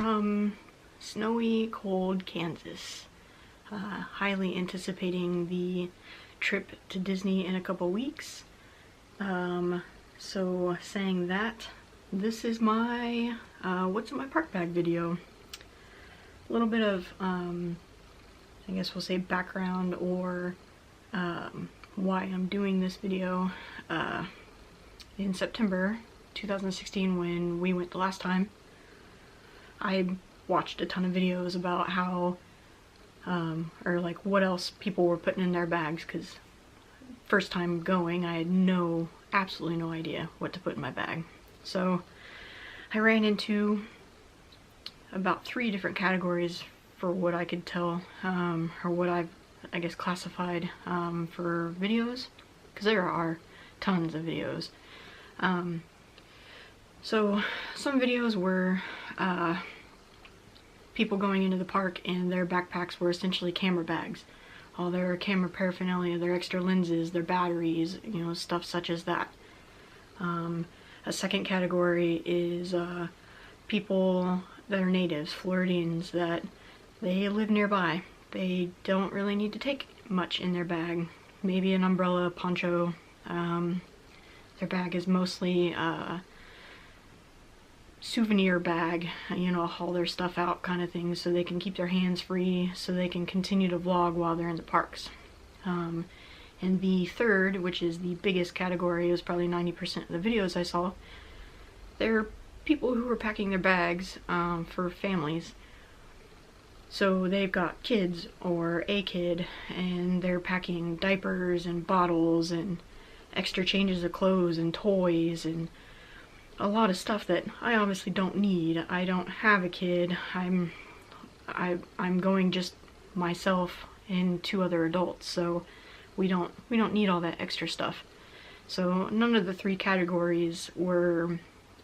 from snowy, cold Kansas. Highly anticipating the trip to Disney in a couple weeks. So saying that, this is my what's in my park bag video. A little bit of I guess we'll say background or why I'm doing this video. In September 2016, when we went the last time, I watched a ton of videos about how or like what else people were putting in their bags, because first time going I had absolutely no idea what to put in my bag. So I ran into about 3 different categories for what I could tell, or what I've, I guess, classified for videos, because there are tons of videos. So some videos were people going into the park and their backpacks were essentially camera bags. All their camera paraphernalia, their extra lenses, their batteries, you know, stuff such as that. A second category is people that are natives, Floridians, that they live nearby. They don't really need to take much in their bag. Maybe an umbrella, poncho. Their bag is mostly souvenir bag, you know, haul their stuff out kind of thing, so they can keep their hands free, so they can continue to vlog while they're in the parks. And the third, which is the biggest category, is probably 90% of the videos I saw, they're people who are packing their bags for families. So they've got kids or a kid, and they're packing diapers and bottles and extra changes of clothes and toys and a lot of stuff that I obviously don't need. I don't have a kid. I'm going just myself and 2 other adults, so we don't need all that extra stuff. So none of the 3 categories were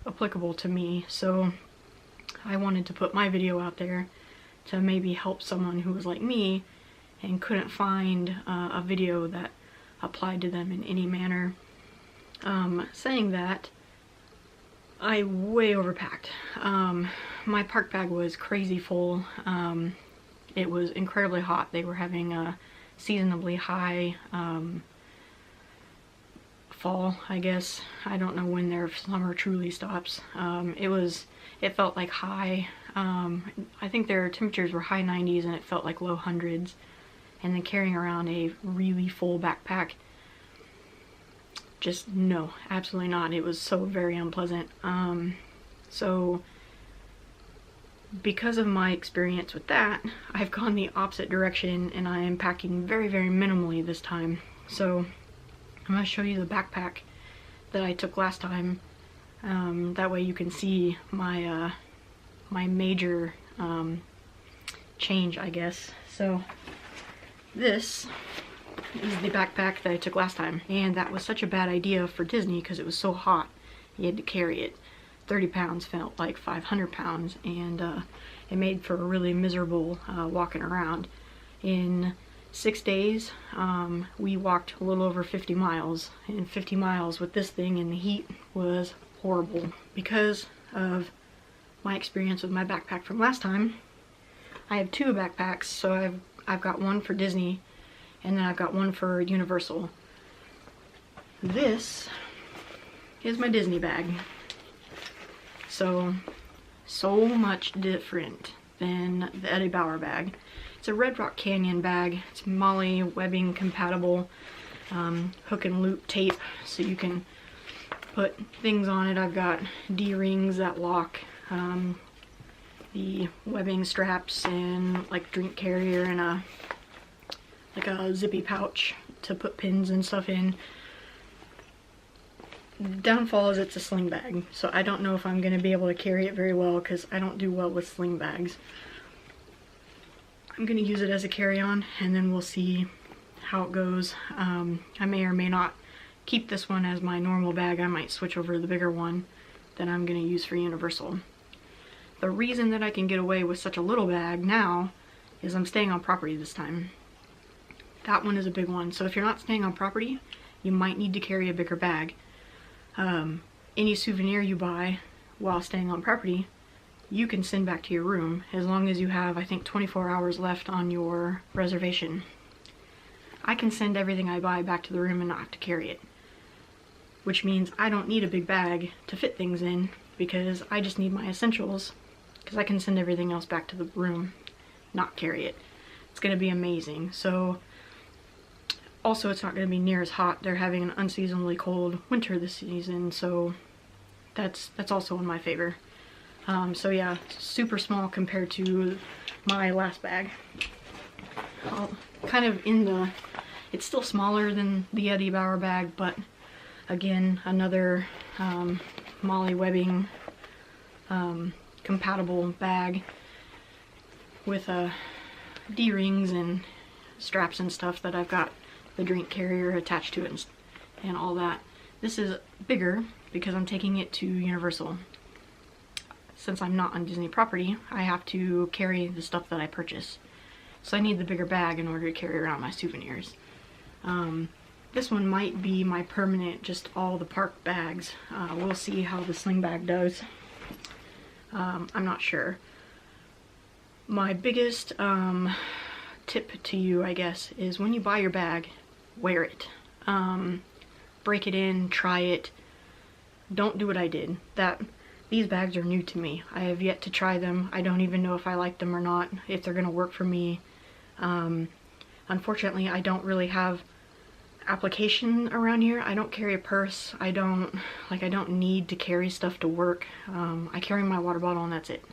applicable to me, so I wanted to put my video out there to maybe help someone who was like me and couldn't find a video that applied to them in any manner. Saying that, I way overpacked. My park bag was crazy full. It was incredibly hot. They were having a seasonably high fall, I guess. I don't know when their summer truly stops. It felt like high, I think their temperatures were high 90s and it felt like low hundreds. And then carrying around a really full backpack, just no, absolutely not. It was so very unpleasant. So because of my experience with that, I've gone the opposite direction and I am packing very, very minimally this time. So I'm going to show you the backpack that I took last time. That way you can see my my major change, I guess. So this is the backpack that I took last time, and that was such a bad idea for Disney because it was so hot. You had to carry it. 30 pounds felt like 500 pounds, and it made for a really miserable walking around. In 6 days, we walked a little over 50 miles, and 50 miles with this thing in the heat was horrible. Because of my experience with my backpack from last time, I have 2 backpacks, so I've got one for Disney, and then I've got one for Universal. This is my Disney bag. So much different than the Eddie Bauer bag. It's a Red Rock Canyon bag. It's MOLLE webbing compatible, hook and loop tape, so you can put things on it. I've got D-rings that lock, the webbing straps, and like drink carrier, and a zippy pouch to put pins and stuff in. Downfall is it's a sling bag, so I don't know if I'm going to be able to carry it very well because I don't do well with sling bags. I'm going to use it as a carry-on, and then we'll see how it goes. I may or may not keep this one as my normal bag. I might switch over to the bigger one that I'm going to use for Universal. The reason that I can get away with such a little bag now is I'm staying on property this time. That one is a big one, so if you're not staying on property, you might need to carry a bigger bag. Any souvenir you buy while staying on property, you can send back to your room as long as you have, I think, 24 hours left on your reservation. I can send everything I buy back to the room and not have to carry it, which means I don't need a big bag to fit things in because I just need my essentials, because I can send everything else back to the room, not carry it. It's going to be amazing. So also, it's not going to be near as hot. They're having an unseasonably cold winter this season, so that's also in my favor. So yeah, super small compared to my last bag. Kind of in the, it's still smaller than the Eddie Bauer bag, but again, another Molly Webbing compatible bag with D-rings and straps and stuff that I've got the drink carrier attached to it and all that. This is bigger because I'm taking it to Universal. Since I'm not on Disney property, I have to carry the stuff that I purchase. So I need the bigger bag in order to carry around my souvenirs. This one might be my permanent, just all the park bags. We'll see how the sling bag does. I'm not sure. My biggest tip to you, I guess, is when you buy your bag, wear it. Break it in, try it. Don't do what I did. These bags are new to me. I have yet to try them. I don't even know if I like them or not, if they're gonna work for me. Unfortunately, I don't really have application around here. I don't carry a purse. I don't need to carry stuff to work. I carry my water bottle and that's it.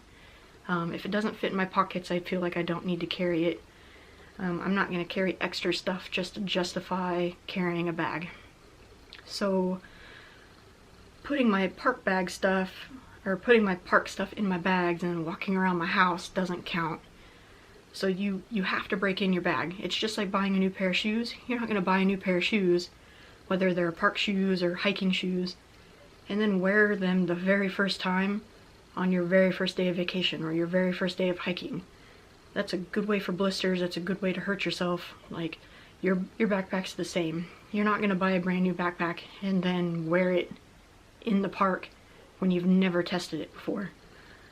If it doesn't fit in my pockets, I feel like I don't need to carry it. I'm not gonna carry extra stuff just to justify carrying a bag. So putting my park bag stuff, or putting my park stuff in my bags and walking around my house doesn't count. So you have to break in your bag. It's just like buying a new pair of shoes. You're not going to buy a new pair of shoes, whether they're park shoes or hiking shoes, and then wear them the very first time on your very first day of vacation or your very first day of hiking. That's a good way for blisters. That's a good way to hurt yourself. Like, your backpack's the same. You're not going to buy a brand new backpack and then wear it in the park when you've never tested it before.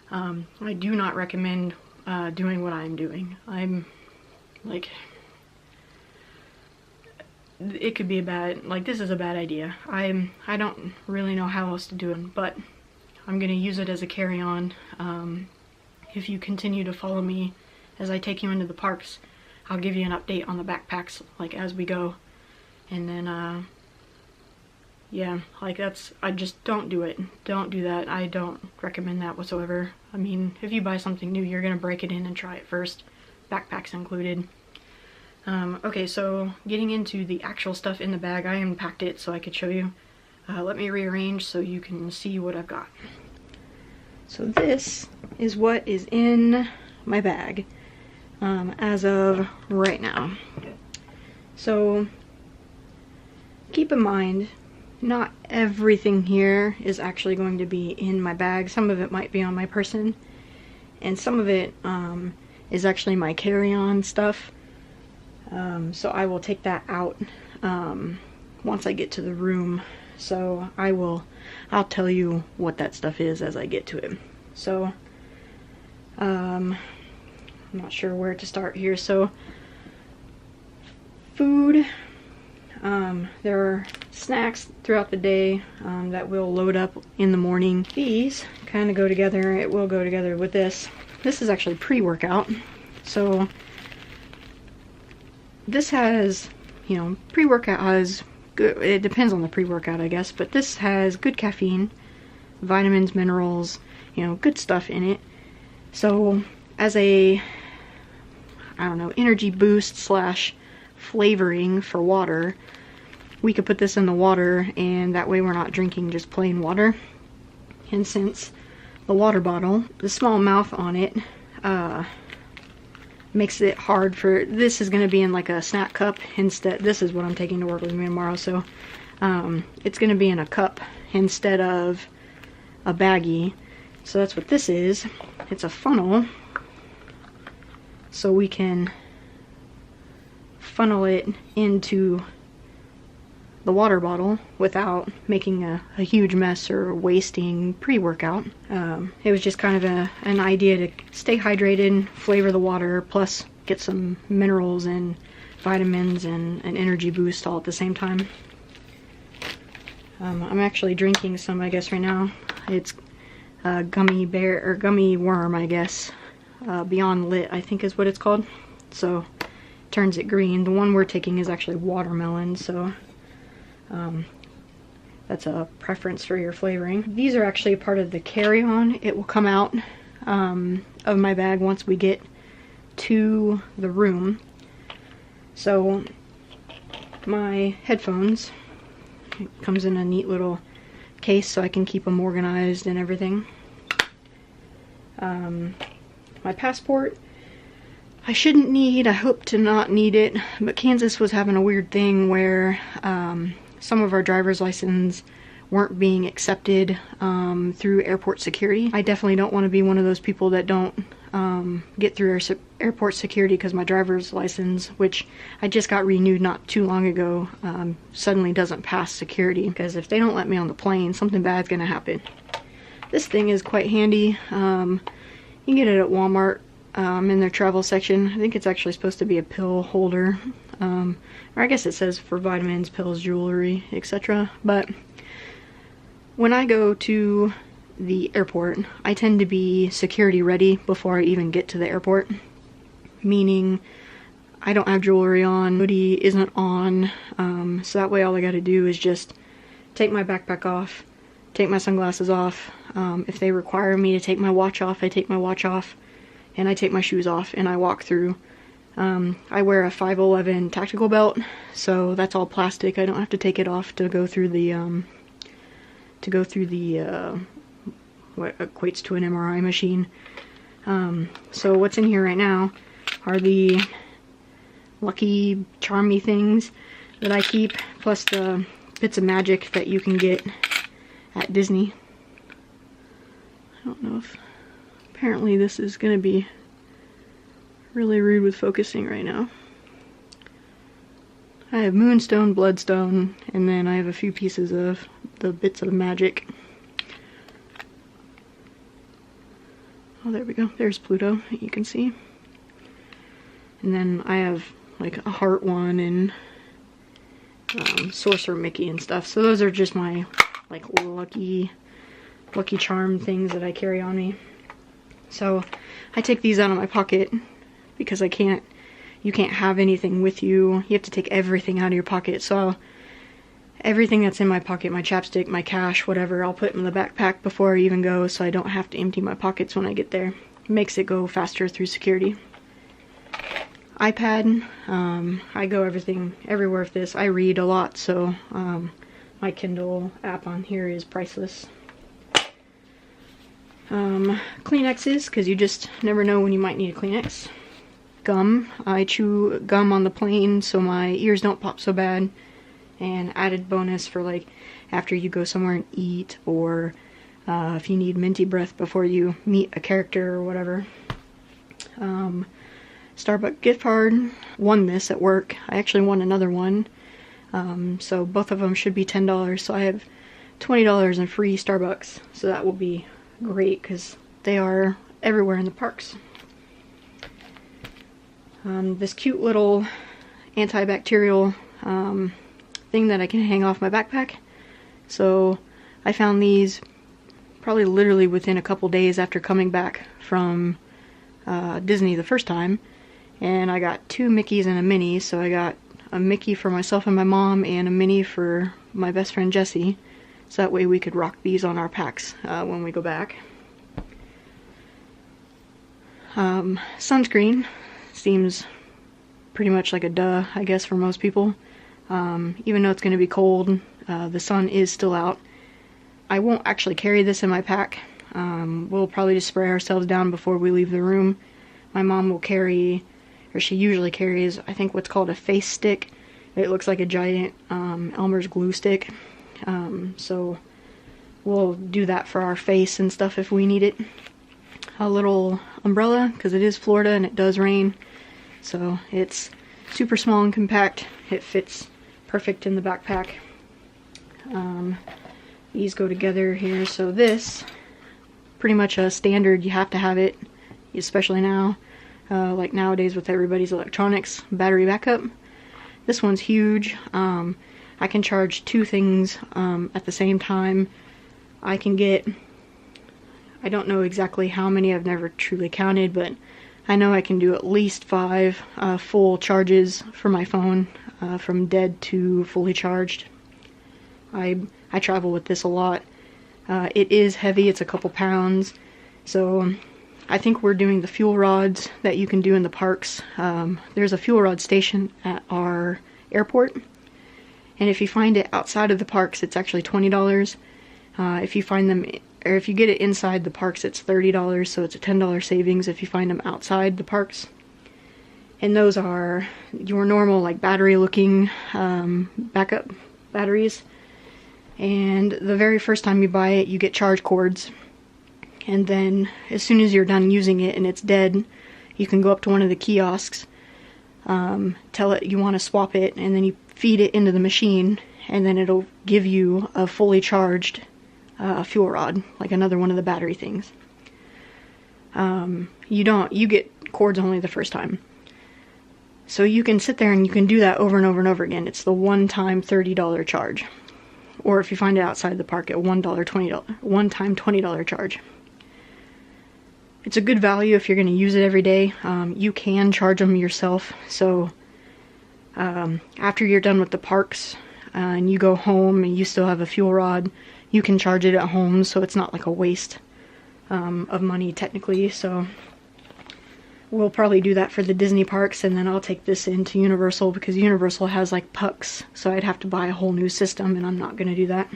I do not recommend doing what I'm doing. I'm like, it could be a bad, like, this is a bad idea. I don't really know how else to do it, but I'm gonna use it as a carry-on. If you continue to follow me as I take you into the parks, I'll give you an update on the backpacks, like, as we go. And then yeah, like, I just don't do it. Don't do that. I don't recommend that whatsoever. I mean, if you buy something new, you're gonna break it in and try it first. Backpacks included. Okay, so getting into the actual stuff in the bag, I unpacked it so I could show you. Let me rearrange so you can see what I've got. So this is what is in my bag as of right now. So keep in mind, not everything here is actually going to be in my bag. Some of it might be on my person, and some of it is actually my carry-on stuff. So I will take that out once I get to the room. So I'll tell you what that stuff is as I get to it. So I'm not sure where to start here. So food. There are snacks throughout the day that we'll load up in the morning. These kind of go together. It will go together with this. This is actually pre-workout. So this has, you know, pre-workout has good, it depends on the pre-workout, I guess, but this has good caffeine, vitamins, minerals, you know, good stuff in it. So as a, I don't know, energy boost slash flavoring for water, we could put this in the water, and that way we're not drinking just plain water. And since the water bottle, the small mouth on it, makes it hard for, this is going to be in like a snack cup instead. This is what I'm taking to work with me tomorrow, so it's going to be in a cup instead of a baggie. So that's what this is. It's a funnel, so we can funnel it into the water bottle without making a huge mess or wasting pre-workout. It was just kind of an idea to stay hydrated, flavor the water, plus get some minerals and vitamins and an energy boost all at the same time. I'm actually drinking some, I guess, right now. It's gummy bear, or gummy worm, I guess. Beyond Lit, I think is what it's called. So, turns it green. The one we're taking is actually watermelon, so that's a preference for your flavoring. These are actually a part of the carry-on. It will come out of my bag once we get to the room. So my headphones, it comes in a neat little case so I can keep them organized and everything. My passport, I shouldn't need, I hope to not need it, but Kansas was having a weird thing where some of our driver's license weren't being accepted through airport security. I definitely don't want to be one of those people that don't get through airport security because my driver's license, which I just got renewed not too long ago, suddenly doesn't pass security, because if they don't let me on the plane, something bad's gonna happen. This thing is quite handy. You can get it at Walmart in their travel section. I think it's actually supposed to be a pill holder, or I guess it says for vitamins, pills, jewelry, etc. But when I go to the airport, I tend to be security ready before I even get to the airport, meaning I don't have jewelry on, hoodie isn't on, so that way all I gotta do is just take my backpack off, take my sunglasses off. If they require me to take my watch off, I take my watch off, and I take my shoes off and I walk through. I wear a 511 tactical belt, so that's all plastic. I don't have to take it off to go through the what equates to an MRI machine. So what's in here right now are the Lucky Charmy things that I keep, plus the bits of magic that you can get at Disney. I don't know if, apparently this is gonna be really rude with focusing right now. I have Moonstone, Bloodstone, and then I have a few pieces of the bits of magic. Oh, there we go. There's Pluto, you can see. And then I have like a heart one and Sorcerer Mickey and stuff. So those are just my like lucky charm things that I carry on me. So I take these out of my pocket because you can't have anything with you. You have to take everything out of your pocket. So everything that's in my pocket, my chapstick, my cash, whatever, I'll put in the backpack before I even go, so I don't have to empty my pockets when I get there. It makes it go faster through security. iPad, I go everywhere with this. I read a lot, so my Kindle app on here is priceless. Kleenexes, because you just never know when you might need a Kleenex. Gum, I chew gum on the plane so my ears don't pop so bad. And added bonus for like after you go somewhere and eat, or if you need minty breath before you meet a character or whatever. Starbucks gift card. Won this at work. I actually won another one. So both of them should be $10. So I have $20 in free Starbucks. So that will be great because they are everywhere in the parks. This cute little antibacterial thing that I can hang off my backpack. So I found these probably literally within a couple days after coming back from Disney the first time, and I got 2 Mickeys and a Minnie. So I got a Mickey for myself and my mom and a Minnie for my best friend Jessie, so that way we could rock these on our packs when we go back. Sunscreen seems pretty much like a duh, I guess, for most people. Even though it's going to be cold, the sun is still out. I won't actually carry this in my pack. We'll probably just spray ourselves down before we leave the room. My mom will carry, or she usually carries, I think what's called a face stick. It looks like a giant Elmer's glue stick. So we'll do that for our face and stuff if we need it. A little umbrella, because it is Florida and it does rain. So it's super small and compact. It fits perfect in the backpack. These go together here. So this, pretty much a standard, you have to have it, especially now, like nowadays with everybody's electronics, battery backup. This one's huge. I can charge 2 things at the same time. I can get, I don't know exactly how many, I've never truly counted, but I know I can do at least 5 full charges for my phone, from dead to fully charged. I travel with this a lot. It is heavy, it's a couple pounds, so I think we're doing the fuel rods that you can do in the parks. There's a fuel rod station at our airport, and if you find it outside of the parks, it's actually $20. If you find them, or if you get it inside the parks, it's $30, so it's a $10 savings if you find them outside the parks. And those are your normal, like, battery looking backup batteries. And the very first time you buy it, you get charge cords. And then as soon as you're done using it and it's dead, you can go up to one of the kiosks, tell it you want to swap it, and then you feed it into the machine, and then it'll give you a fully charged fuel rod, like another one of the battery things. You get cords only the first time. So you can sit there and you can do that over and over and over again. It's the one-time $30 charge. Or if you find it outside the park, at one-time $20 charge. It's a good value if you're going to use it every day. You can charge them yourself. So after you're done with the parks and you go home and you still have a fuel rod, you can charge it at home, so it's not like a waste of money technically. So we'll probably do that for the Disney parks, and then I'll take this into Universal, because Universal has like pucks, so I'd have to buy a whole new system, and I'm not going to do that.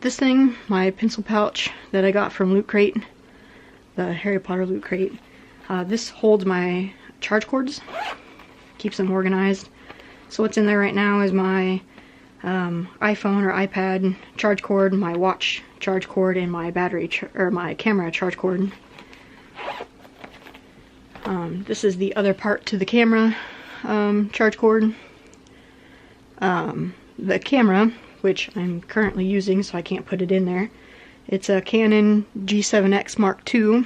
This thing, my pencil pouch that I got from Loot Crate, the Harry Potter Loot Crate, this holds my charge cords, keeps them organized. So what's in there right now is my iPhone or iPad charge cord, my watch charge cord, and my my camera charge cord. This is the other part to the camera charge cord. The camera, which I'm currently using, so I can't put it in there. It's a Canon G7X Mark II.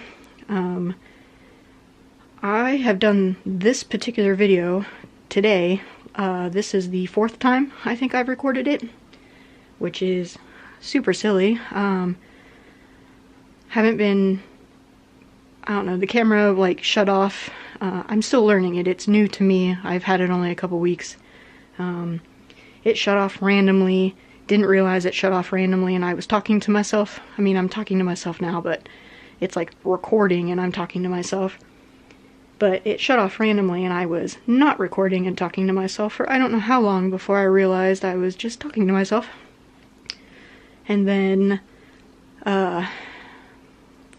I have done this particular video today. This is the 4th time I think I've recorded it, which is super silly. Haven't been, I don't know, the camera like shut off. I'm still learning it. It's new to me. I've had it only a couple weeks. It shut off randomly. Didn't realize it shut off randomly, and I was talking to myself. I mean, I'm talking to myself now, but it's like recording and I'm talking to myself. But it shut off randomly, and I was not recording and talking to myself for I don't know how long before I realized I was just talking to myself. And then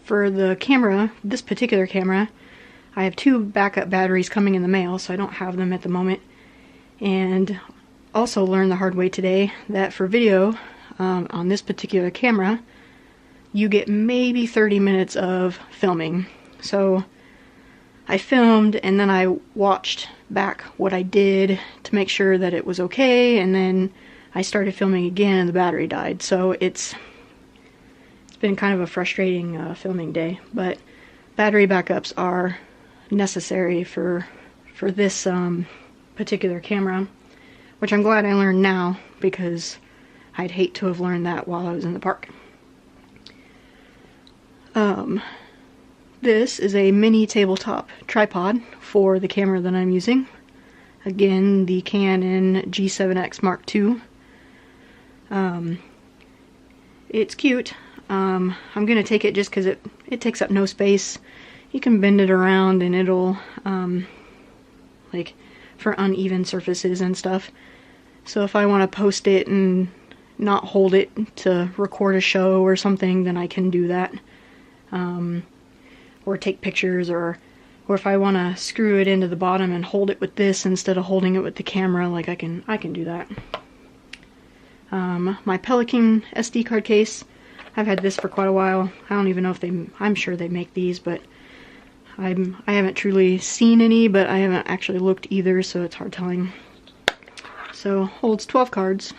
for the camera, this particular camera, I have 2 backup batteries coming in the mail, so I don't have them at the moment. And also learned the hard way today that for video, on this particular camera, you get maybe 30 minutes of filming. So I filmed, and then I watched back what I did to make sure that it was okay, and then I started filming again and the battery died. So it's been kind of a frustrating filming day, but battery backups are necessary for this particular camera, which I'm glad I learned now, because I'd hate to have learned that while I was in the park. This is a mini tabletop tripod for the camera that I'm using. Again, the Canon G7X Mark II. It's cute. I'm going to take it just because it takes up no space. You can bend it around and it'll, like, for uneven surfaces and stuff. So if I want to post it and not hold it to record a show or something, then I can do that. Or take pictures, or if I want to screw it into the bottom and hold it with this instead of holding it with the camera, like I can do that. My Pelican SD card case, I've had this for quite a while. I don't even know if I'm sure they make these, but I haven't truly seen any, but I haven't actually looked either, so it's hard telling. So holds 12 cards.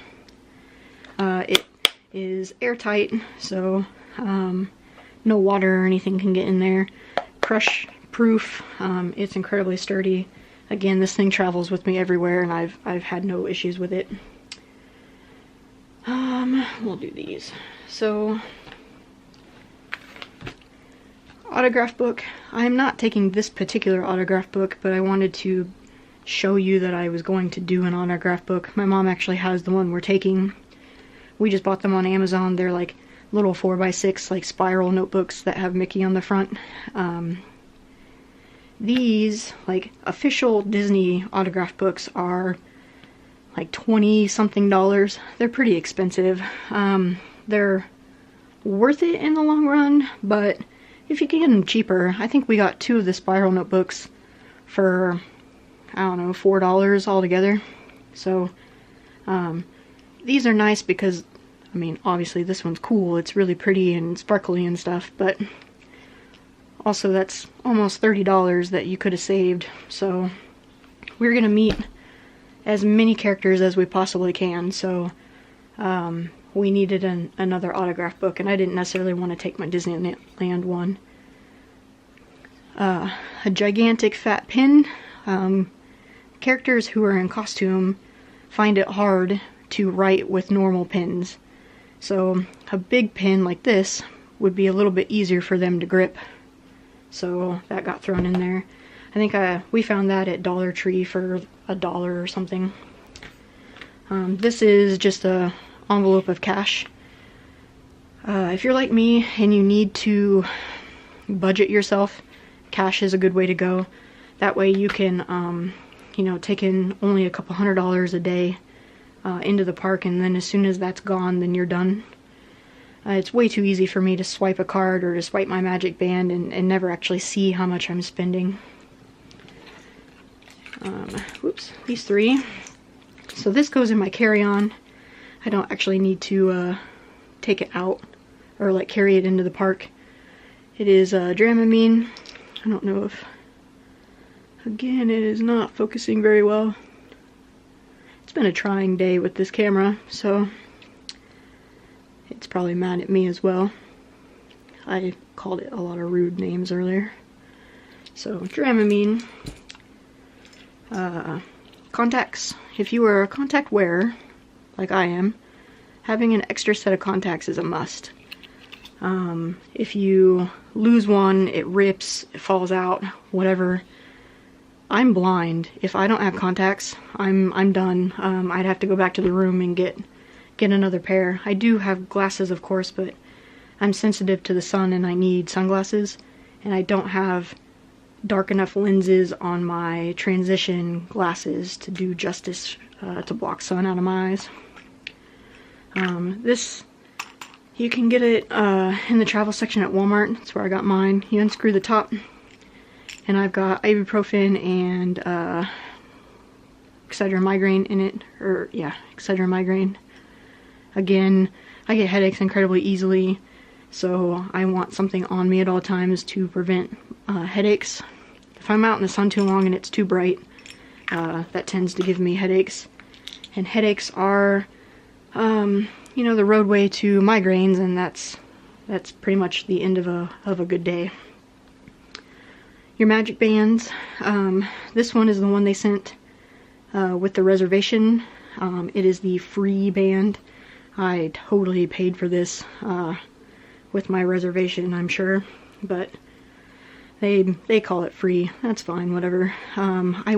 is airtight, so no water or anything can get in there. Crush proof. It's incredibly sturdy. Again, this thing travels with me everywhere, and I've had no issues with it. We'll do these. So, autograph book. I'm not taking this particular autograph book, but I wanted to show you that I was going to do an autograph book. My mom actually has the one we're taking. We just bought them on Amazon. They're like little 4x6 like spiral notebooks that have Mickey on the front. These like official Disney autograph books are like $20 something. They're pretty expensive. They're worth it in the long run, but if you can get them cheaper, I think we got 2 of the spiral notebooks for, I don't know, $4 altogether. So these are nice because, I mean, obviously this one's cool. It's really pretty and sparkly and stuff, but also that's almost $30 that you could have saved. So we're gonna meet as many characters as we possibly can, so we needed another autograph book, and I didn't necessarily want to take my Disneyland one. A gigantic fat pin. Characters who are in costume find it hard to write with normal pins, so a big pin like this would be a little bit easier for them to grip, so that got thrown in there. I think we found that at Dollar Tree for $1 or something. This is just a envelope of cash. If you're like me and you need to budget yourself, cash is a good way to go. That way you can, you know, take in only a couple $100 a day into the park, and then as soon as that's gone, then you're done. It's way too easy for me to swipe a card or to swipe my Magic Band and never actually see how much I'm spending. Whoops, these 3. So this goes in my carry-on. I don't actually need to take it out or like carry it into the park. It is Dramamine. I don't know if, again, it is not focusing very well. It's been a trying day with this camera, so it's probably mad at me as well. I called it a lot of rude names earlier. So Dramamine. Contacts. If you are a contact wearer, like I am, having an extra set of contacts is a must. If you lose one, it rips, it falls out, whatever. I'm blind. If I don't have contacts, I'm done. I'd have to go back to the room and get another pair. I do have glasses, of course, but I'm sensitive to the sun and I need sunglasses, and I don't have dark enough lenses on my transition glasses to do justice to block sun out of my eyes. This, you can get it in the travel section at Walmart. That's where I got mine. You unscrew the top, and I've got ibuprofen and Excedrin migraine in it, or yeah, Excedrin migraine. Again, I get headaches incredibly easily, so I want something on me at all times to prevent headaches. If I'm out in the sun too long and it's too bright, that tends to give me headaches. And headaches are, you know, the roadway to migraines, and that's pretty much the end of a good day. Your Magic Bands. This one is the one they sent with the reservation. It is the free band. I totally paid for this with my reservation, I'm sure, but they call it free. That's fine, whatever. I might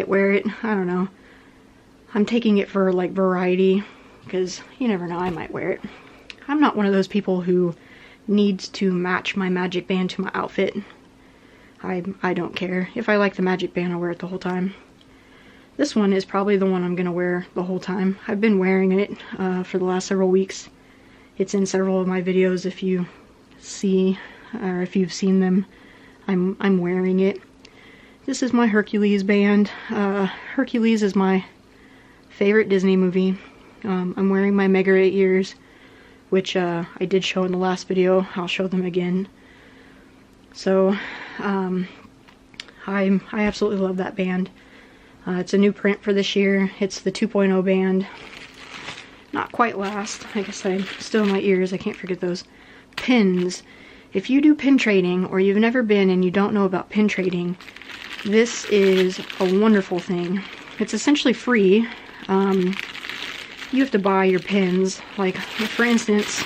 wear it. I don't know. I'm taking it for like variety, because you never know, I might wear it. I'm not one of those people who needs to match my Magic Band to my outfit. I don't care. If I like the Magic Band, I'll wear it the whole time. This one is probably the one I'm gonna wear the whole time. I've been wearing it for the last several weeks. It's in several of my videos if you see, or if you've seen them. I'm wearing it. This is my Hercules band. Hercules is my favorite Disney movie. I'm wearing my Mega 8 ears, which I did show in the last video. I'll show them again. So, I absolutely love that band. It's a new print for this year. It's the 2.0 band. not quite last, I guess I'm still in my ears, I can't forget those. Pins. If you do pin trading, or you've never been and you don't know about pin trading, this is a wonderful thing. It's essentially free. You have to buy your pins. Like, for instance,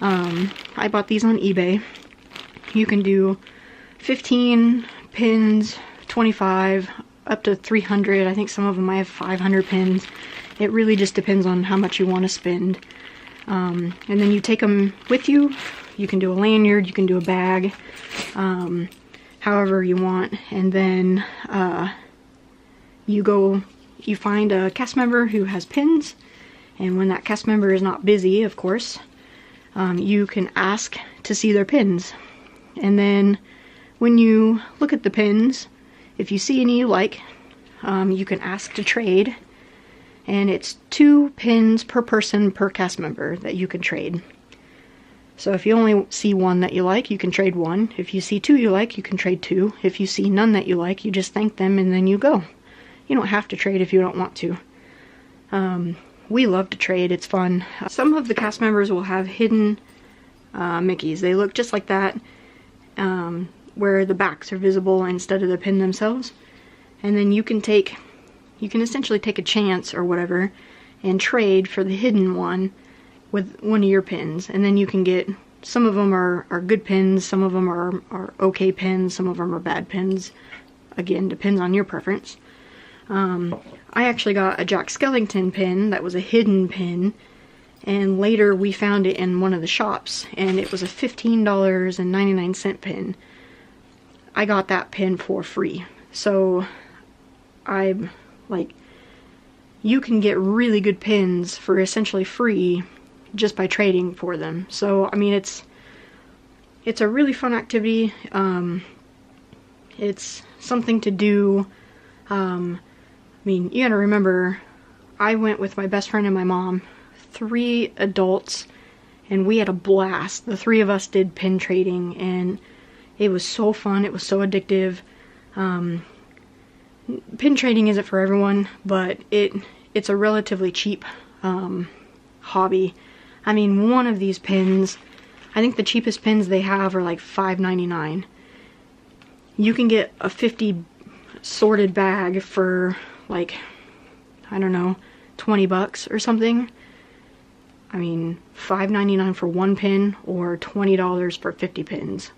I bought these on eBay. You can do 15 pins, 25, up to 300. I think some of them I have 500 pins. It really just depends on how much you want to spend. And then you take them with you. You can do a lanyard, you can do a bag, however you want. And then you find a cast member who has pins. And when that cast member is not busy, of course, you can ask to see their pins. And then when you look at the pins, if you see any you like, you can ask to trade. And it's 2 pins per person per cast member that you can trade. So if you only see 1 that you like, you can trade 1. If you see 2 you like, you can trade 2. If you see none that you like, you just thank them and then you go. You don't have to trade if you don't want to. We love to trade, it's fun. Some of the cast members will have hidden Mickeys. They look just like that, where the backs are visible instead of the pin themselves. And then you can essentially take a chance or whatever and trade for the hidden one with one of your pins. And then you can get, some of them are good pins, some of them are okay pins, some of them are bad pins. Again, depends on your preference. I actually got a Jack Skellington pin that was a hidden pin, and later we found it in one of the shops, and it was a $15.99 pin. I got that pin for free. So I'm like, you can get really good pins for essentially free just by trading for them. So I mean, it's a really fun activity. It's something to do. I mean, you gotta remember, I went with my best friend and my mom, 3 adults, and we had a blast. The 3 of us did pin trading, and it was so fun. It was so addictive. Pin trading isn't for everyone, but it's a relatively cheap hobby. I mean, one of these pins, I think the cheapest pins they have are like $5.99. You can get a 50 sorted bag for like, I don't know, 20 bucks or something. I mean, $5.99 for 1 pin or $20 for 50 pins.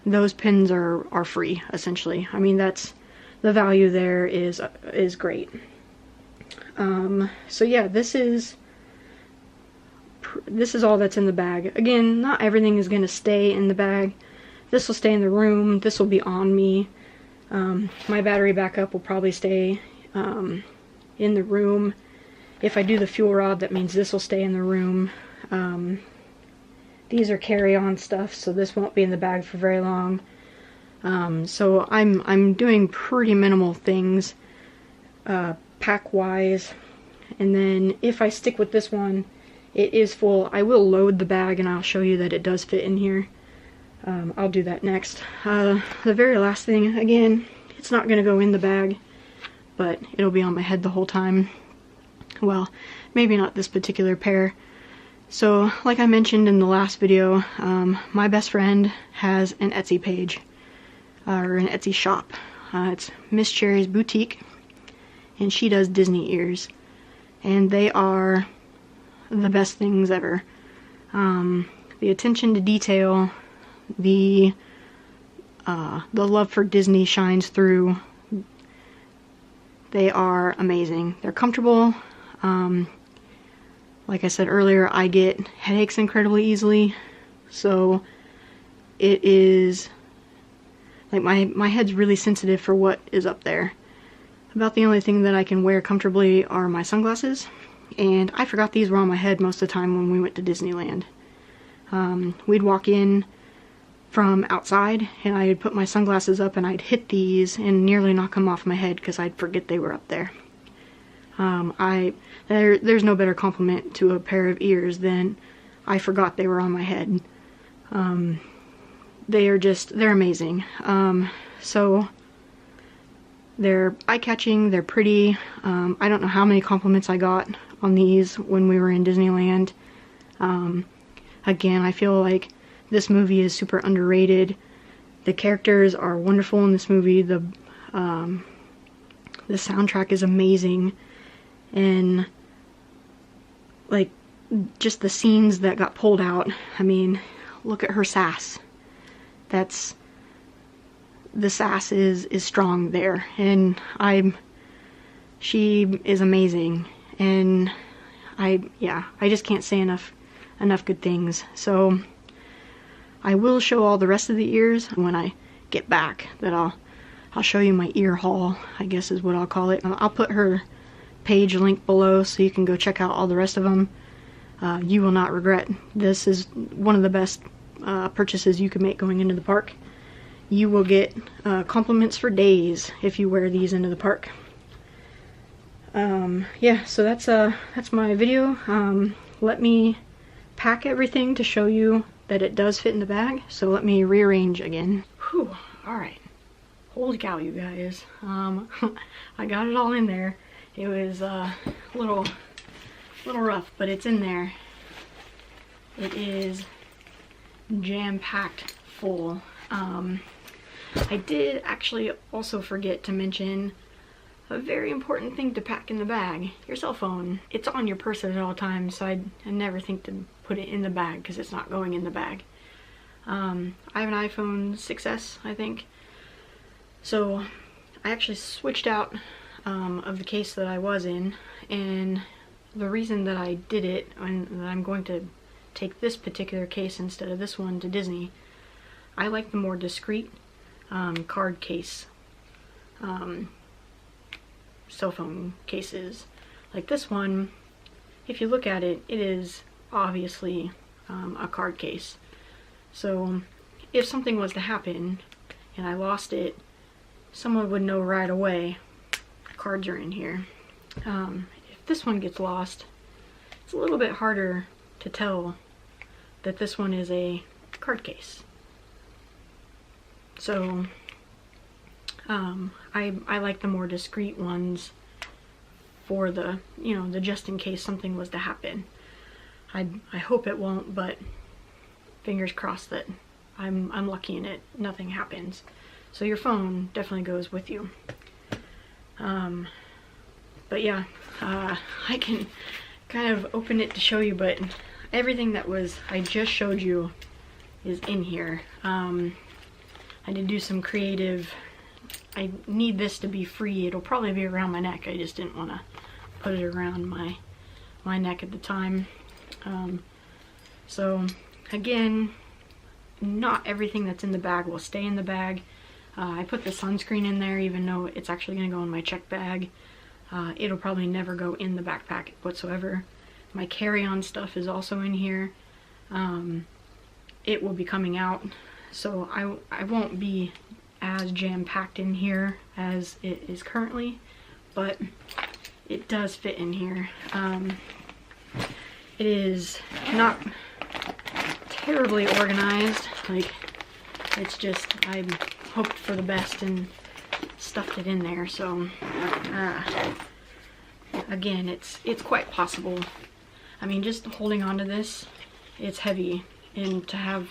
Those pins are free, essentially. I mean, that's, the value there is great. So yeah, this is all that's in the bag. Again, not everything is going to stay in the bag. This will stay in the room. This will be on me. My battery backup will probably stay in the room. If I do the fuel rod, that means this will stay in the room. These are carry-on stuff, so this won't be in the bag for very long. So I'm doing pretty minimal things pack-wise. And then if I stick with this one, it is full. I will load the bag and I'll show you that it does fit in here. I'll do that next. The very last thing, again, it's not going to go in the bag, but it'll be on my head the whole time. Well, maybe not this particular pair. So, like I mentioned in the last video, my best friend has an Etsy page, or an Etsy shop. It's Miss Cherry's Boutique, and she does Disney ears. And they are the best things ever. The attention to detail, the love for Disney shines through. They are amazing. They're comfortable. Like I said earlier, I get headaches incredibly easily, so it is like my head's really sensitive for what is up there. About the only thing that I can wear comfortably are my sunglasses, and I forgot these were on my head most of the time when we went to Disneyland. We'd walk in from outside and I'd put my sunglasses up and I'd hit these and nearly knock them off my head because I'd forget they were up there. There's no better compliment to a pair of ears than I forgot they were on my head. They're amazing. So they're eye-catching, they're pretty. I don't know how many compliments I got on these when we were in Disneyland. Again, I feel like this movie is super underrated. The characters are wonderful in this movie. The soundtrack is amazing, and like just the scenes that got pulled out. I mean, look at her sass. The sass is strong there, and she is amazing, and I just can't say enough good things. So I will show all the rest of the ears when I get back. That I'll show you my ear haul, I guess is what I'll call it. I'll put her page link below so you can go check out all the rest of them. You will not regret. This is one of the best purchases you can make going into the park. You will get compliments for days if you wear these into the park. Yeah, so that's my video. Let me pack everything to show you that it does fit in the bag. So let me rearrange again. Whew, alright. Holy cow, you guys. I got it all in there. It was a little rough, but it's in there. It is jam-packed full. I did actually also forget to mention a very important thing to pack in the bag. Your cell phone. It's on your person at all times, so I never think to put it in the bag because it's not going in the bag. I have an iPhone 6S, I think. So I actually switched out of the case that I was in, and the reason that I did it, and that I'm going to take this particular case instead of this one to Disney, I like the more discreet card case cell phone cases. Like this one, if you look at it, it is obviously a card case. So if something was to happen and I lost it, someone would know right away cards are in here. If this one gets lost, it's a little bit harder to tell that this one is a card case. So I like the more discreet ones for the, the just in case something was to happen. I hope it won't, but fingers crossed that I'm lucky and nothing happens. So your phone definitely goes with you. But yeah, I can kind of open it to show you, but everything that I just showed you is in here. I did do some creative. I need this to be free. It'll probably be around my neck. I just didn't want to put it around my neck at the time. So again, not everything that's in the bag will stay in the bag. I put the sunscreen in there even though it's actually going to go in my check bag. It'll probably never go in the backpack whatsoever. My carry-on stuff is also in here. It will be coming out, so I won't be as jam-packed in here as it is currently, but it does fit in here. It is not terribly organized, like it's just I hoped for the best and stuffed it in there. So again, it's quite possible. I mean, just holding on to this, it's heavy, and to have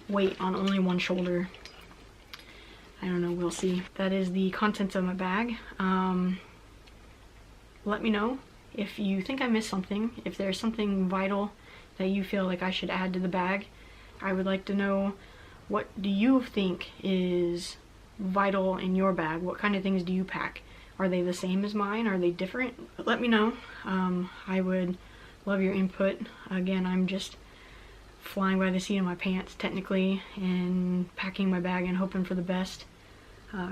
weight on only one shoulder, I don't know, we'll see. That is the contents of my bag. Let me know if you think I missed something, if there's something vital that you feel like I should add to the bag. I would like to know, what do you think is vital in your bag? What kind of things do you pack? Are they the same as mine? Are they different? Let me know. I would love your input. Again, I'm just flying by the seat of my pants technically and packing my bag and hoping for the best,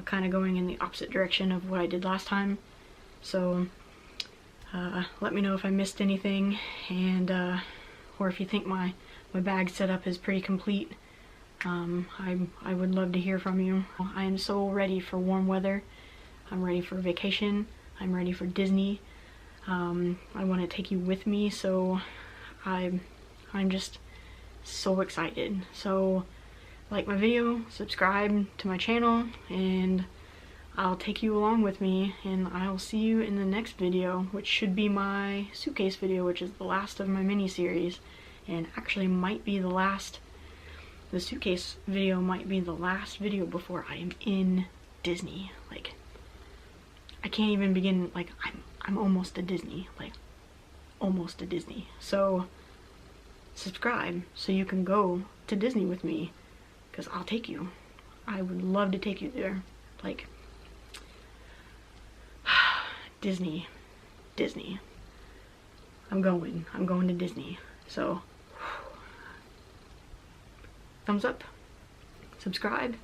kind of going in the opposite direction of what I did last time. So let me know if I missed anything, and or if you think my bag setup is pretty complete. I would love to hear from you. I am so ready for warm weather. I'm ready for vacation. I'm ready for Disney. I want to take you with me, so I'm just so excited. So like my video, subscribe to my channel, and I'll take you along with me, and I'll see you in the next video, which should be my suitcase video, which is the last of my mini-series, and actually might be the last. The suitcase video might be the last video before I am in Disney. Like, I can't even begin, like, I'm almost at Disney, like, almost at Disney. So, subscribe so you can go to Disney with me, because I'll take you. I would love to take you there. Like, Disney. I'm going to Disney. So, thumbs up, subscribe.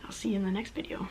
I'll see you in the next video.